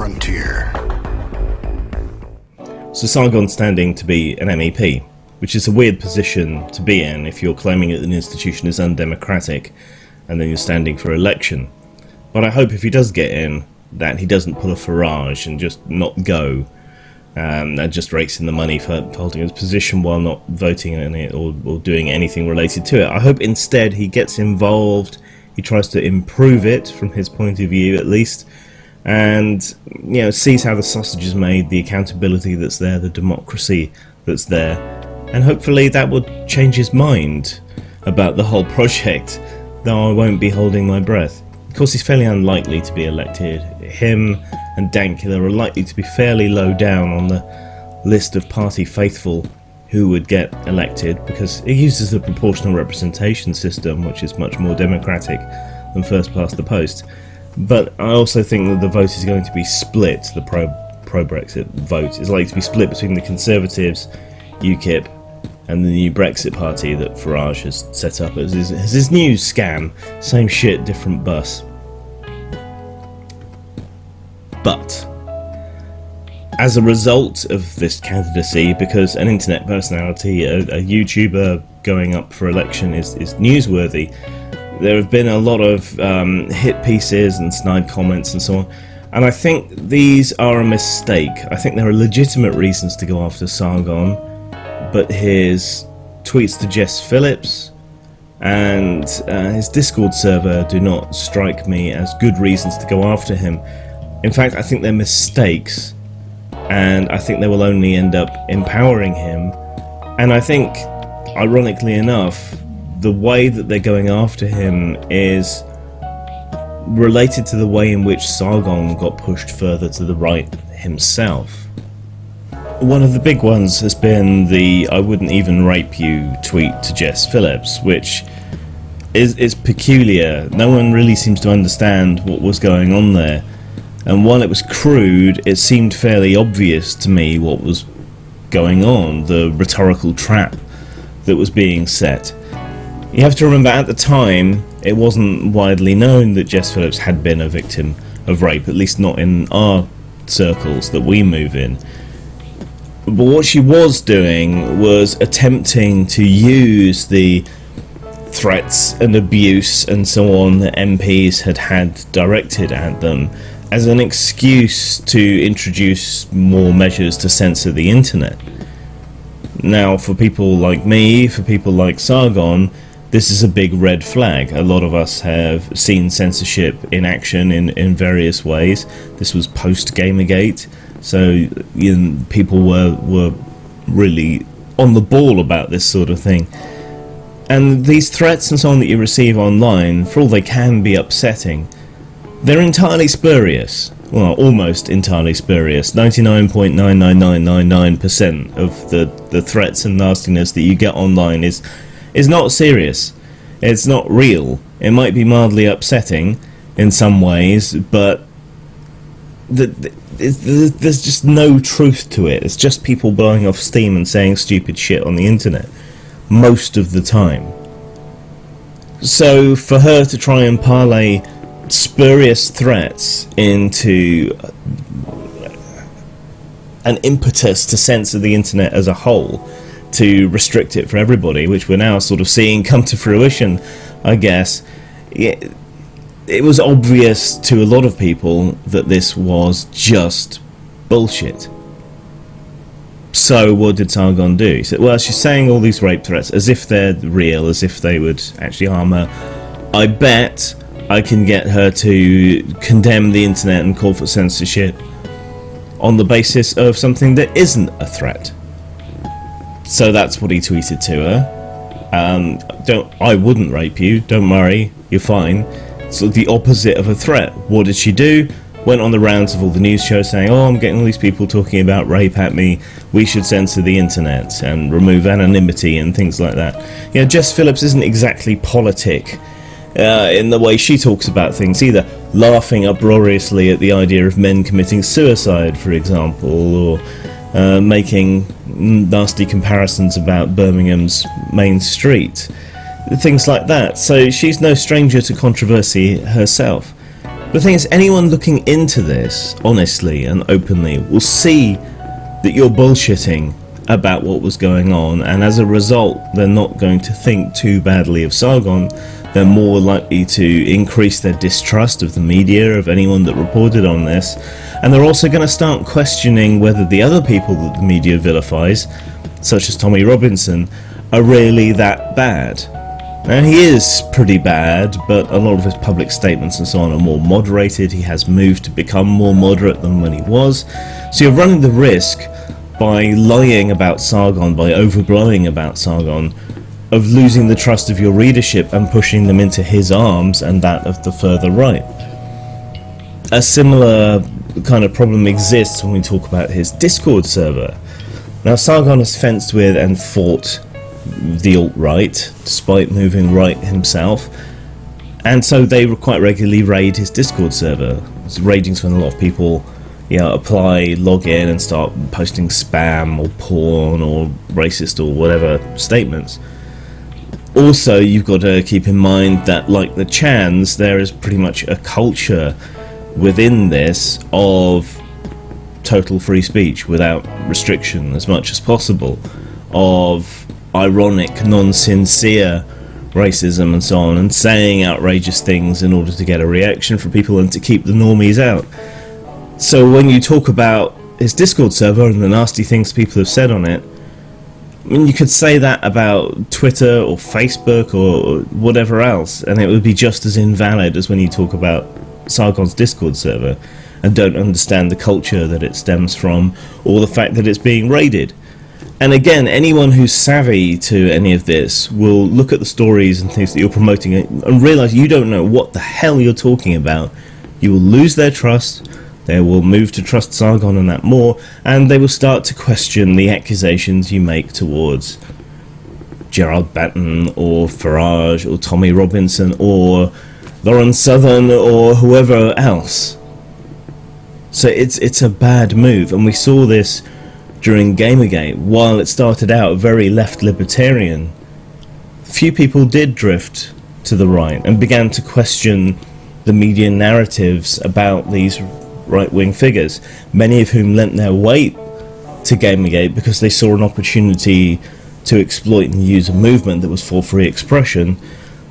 frontier. So Sargon's standing to be an MEP, which is a weird position to be in if you're claiming that an institution is undemocratic and then you're standing for election. But I hope if he does get in, that he doesn't pull a Farage and just not go, and just rakes in the money for holding his position while not voting in it or doing anything related to it. I hope instead he gets involved, he tries to improve it from his point of view at least, and sees how the sausage is made, the accountability that's there, the democracy that's there, and hopefully that will change his mind about the whole project, though I won't be holding my breath. Of course, he's fairly unlikely to be elected. Him and Dankula are likely to be fairly low down on the list of party faithful who would get elected, because it uses the proportional representation system, which is much more democratic than first past the post. But I also think that the vote is going to be split. The pro-Brexit vote is likely to be split between the Conservatives, UKIP, and the new Brexit party that Farage has set up as his new scam. Same shit, different bus. But as a result of this candidacy, because an internet personality, a YouTuber going up for election is newsworthy, there have been a lot of hit pieces and snide comments and so on, and I think these are a mistake. I think there are legitimate reasons to go after Sargon, but his tweets to Jess Phillips and his Discord server do not strike me as good reasons to go after him. In fact, I think they're mistakes, and I think they will only end up empowering him. And I think, ironically enough, the way that they're going after him is related to the way in which Sargon got pushed further to the right himself. One of the big ones has been the "I wouldn't even rape you" tweet to Jess Phillips, which is peculiar. No one really seems to understand what was going on there. And while it was crude, it seemed fairly obvious to me what was going on, the rhetorical trap that was being set. You have to remember, at the time, it wasn't widely known that Jess Phillips had been a victim of rape, at least not in our circles that we move in. But what she was doing was attempting to use the threats and abuse and so on that MPs had directed at them as an excuse to introduce more measures to censor the internet. Now, for people like me, for people like Sargon, this is a big red flag. A lot of us have seen censorship in action in various ways. This was post-Gamergate, so people were really on the ball about this sort of thing. And these threats and so on that you receive online, for all they can be upsetting, they're entirely spurious. Well, almost entirely spurious. 99.99999% of the threats and nastiness that you get online is not serious. It's not real. It might be mildly upsetting in some ways, but there's just no truth to it. It's just people blowing off steam and saying stupid shit on the internet most of the time. So for her to try and parlay spurious threats into an impetus to censor the internet as a whole, to restrict it for everybody, which we're now sort of seeing come to fruition, I guess, it was obvious to a lot of people that this was just bullshit. So what did Sargon do? He said, well, she's saying all these rape threats as if they're real, as if they would actually harm her. I bet I can get her to condemn the internet and call for censorship on the basis of something that isn't a threat. So that's what he tweeted to her. I wouldn't rape you, don't worry, you're fine. So the opposite of a threat. What did she do? Went on the rounds of all the news shows saying, oh, I'm getting all these people talking about rape at me, we should censor the internet and remove anonymity and things like that. Jess Phillips isn't exactly politic in the way she talks about things either, laughing uproariously at the idea of men committing suicide, for example, or making nasty comparisons about Birmingham's main street, things like that. So she's no stranger to controversy herself. The thing is, anyone looking into this honestly and openly will see that you're bullshitting about what was going on, and as a result they're not going to think too badly of Sargon. They're more likely to increase their distrust of the media, of anyone that reported on this, and they're also going to start questioning whether the other people that the media vilifies, such as Tommy Robinson, are really that bad. Now, he is pretty bad, but a lot of his public statements and so on are more moderated. He has moved to become more moderate than when he was. So you're running the risk, by lying about Sargon, by overblowing about Sargon, of losing the trust of your readership and pushing them into his arms and that of the further right. A similar kind of problem exists when we talk about his Discord server. Now, Sargon has fenced with and fought the alt-right, despite moving right himself, and so they quite regularly raid his Discord server. It's raiding when a lot of people apply, log in and start posting spam or porn or racist or whatever statements. Also, you've got to keep in mind that, like the Chans, there is pretty much a culture within this of total free speech without restriction as much as possible, of ironic, non-sincere racism and so on, and saying outrageous things in order to get a reaction from people and to keep the normies out. So when you talk about his Discord server and the nasty things people have said on it, I mean, you could say that about Twitter or Facebook or whatever else, and it would be just as invalid as when you talk about Sargon's Discord server and don't understand the culture that it stems from or the fact that it's being raided. And again, anyone who's savvy to any of this will look at the stories and things that you're promoting and realise you don't know what the hell you're talking about. You will lose their trust, they will move to trust Sargon and that more, and they will start to question the accusations you make towards Gerald Batten or Farage or Tommy Robinson or Lauren Southern or whoever else. So it's a bad move, and we saw this during Gamergate. While it started out very left libertarian, few people did drift to the right and began to question the media narratives about these right-wing figures, many of whom lent their weight to Gamergate because they saw an opportunity to exploit and use a movement that was for free expression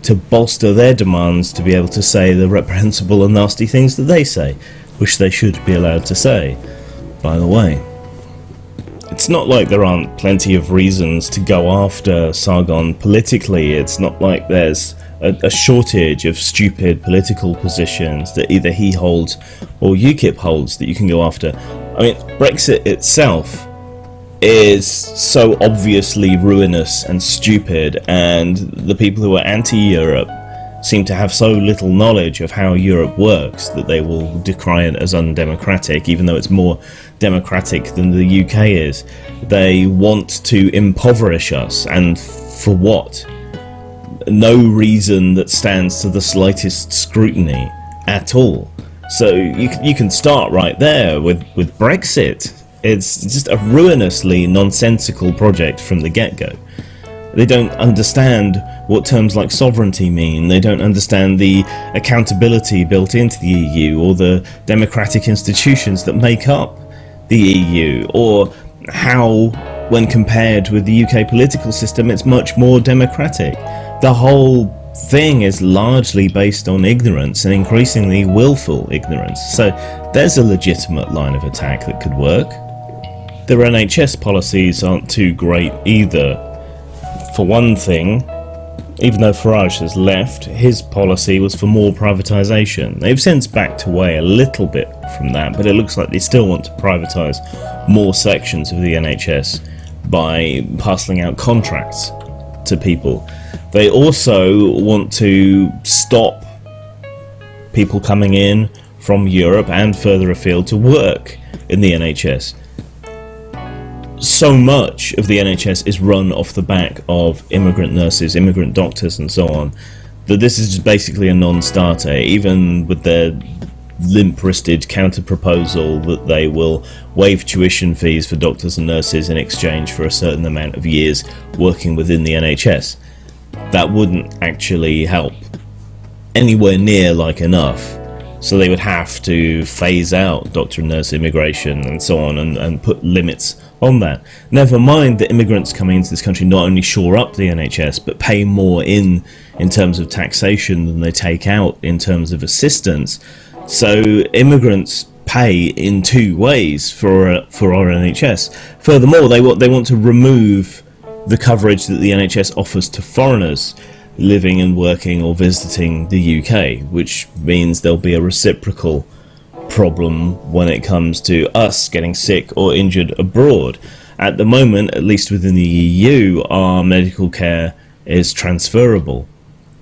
to bolster their demands to be able to say the reprehensible and nasty things that they say, which they should be allowed to say, by the way. It's not like there aren't plenty of reasons to go after Sargon politically. It's not like there's a shortage of stupid political positions that either he holds or UKIP holds that you can go after. I mean, Brexit itself is so obviously ruinous and stupid, and the people who are anti-Europe seem to have so little knowledge of how Europe works that they will decry it as undemocratic, even though it's more democratic than the UK is. They want to impoverish us, and for what? No reason that stands to the slightest scrutiny at all. So you can start right there with Brexit. It's just a ruinously nonsensical project from the get-go. They don't understand what terms like sovereignty mean. They don't understand the accountability built into the EU or the democratic institutions that make up the EU, or how, when compared with the UK political system, it's much more democratic. The whole thing is largely based on ignorance, and increasingly willful ignorance. So there's a legitimate line of attack that could work. Their NHS policies aren't too great either. For one thing, even though Farage has left, his policy was for more privatisation. They've since backed away a little bit from that, but it looks like they still want to privatise more sections of the NHS by parcelling out contracts to people. They also want to stop people coming in from Europe and further afield to work in the NHS. So much of the NHS is run off the back of immigrant nurses, immigrant doctors and so on, that this is just basically a non-starter, even with their limp-wristed counter-proposal that they will waive tuition fees for doctors and nurses in exchange for a certain amount of years working within the NHS. That wouldn't actually help anywhere near like enough So they would have to phase out doctor and nurse immigration and so on, and put limits on that. Never mind that immigrants coming into this country not only shore up the NHS, but pay more in terms of taxation than they take out in terms of assistance. So immigrants pay in two ways for our NHS. Furthermore, they want to remove the coverage that the NHS offers to foreigners living and working or visiting the UK, which means there'll be a reciprocal problem when it comes to us getting sick or injured abroad. At the moment, at least within the EU, our medical care is transferable.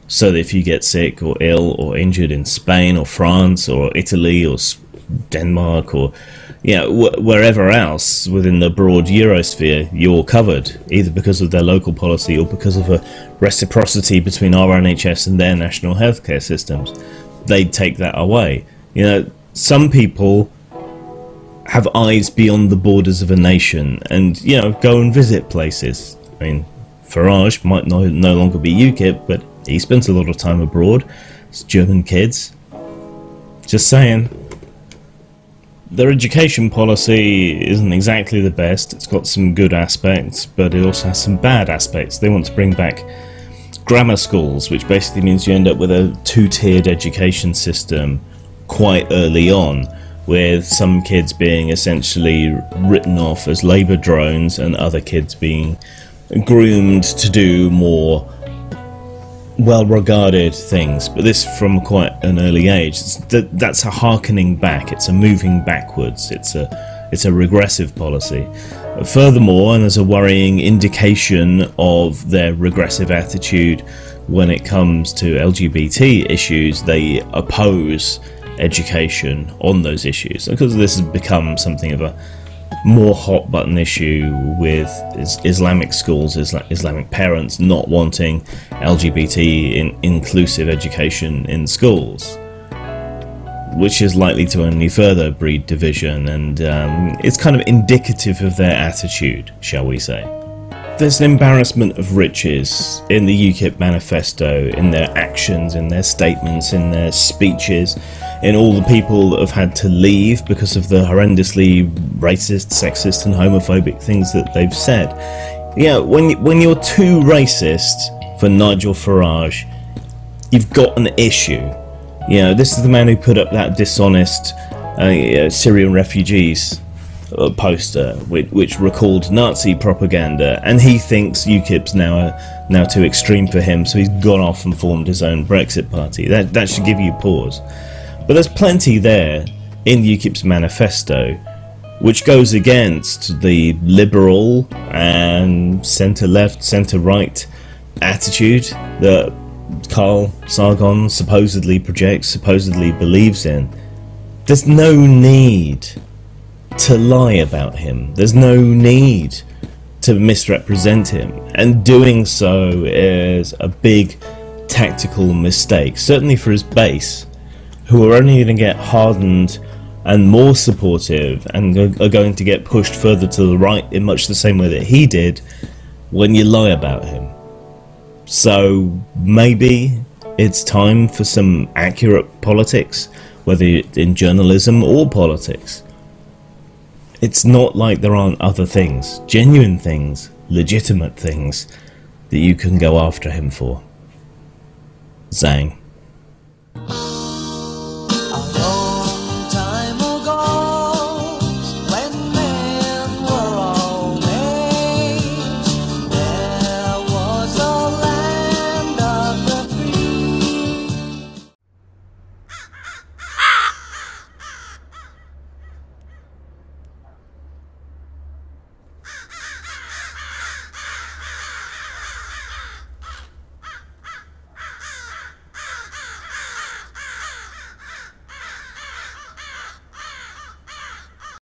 So that if you get sick or ill or injured in Spain or France or Italy or Denmark or wherever else within the broad Eurosphere, you're covered, either because of their local policy or because of a reciprocity between our NHS and their national healthcare systems. They'd take that away. Some people have eyes beyond the borders of a nation and, go and visit places. I mean, Farage might no longer be UKIP, but he spent a lot of time abroad. It's German kids. Just saying. Their education policy isn't exactly the best. It's got some good aspects, but it also has some bad aspects. They want to bring back grammar schools, which basically means you end up with a two-tiered education system quite early on, with some kids being essentially written off as labour drones and other kids being groomed to do more well-regarded things, but this from quite an early age. That's a harkening back. It's a moving backwards. It's a regressive policy. Furthermore, and there's a worrying indication of their regressive attitude when it comes to LGBT issues, they oppose education on those issues, because this has become something of a more hot button issue with Islamic schools, Islamic parents not wanting LGBT inclusive education in schools, which is likely to only further breed division, and it's kind of indicative of their attitude, shall we say. There's an embarrassment of riches in the UKIP manifesto, in their actions, in their statements, in their speeches, in all the people that have had to leave because of the horrendously racist, sexist and homophobic things that they've said. When you're too racist for Nigel Farage, you've got an issue. This is the man who put up that dishonest Syrian refugees poster which recalled Nazi propaganda, and he thinks UKIP's now too extreme for him, so he's gone off and formed his own Brexit party. That should give you pause. But there's plenty there in UKIP's manifesto which goes against the liberal and centre-left, centre-right attitude that Carl Sargon supposedly projects, supposedly believes in. There's no need to lie about him. There's no need to misrepresent him, and doing so is a big tactical mistake, certainly for his base, who are only going to get hardened and more supportive and are going to get pushed further to the right in much the same way that he did when you lie about him. So maybe it's time for some accurate politics, whether in journalism or politics. It's not like there aren't other things, genuine things, legitimate things, that you can go after him for. Zang.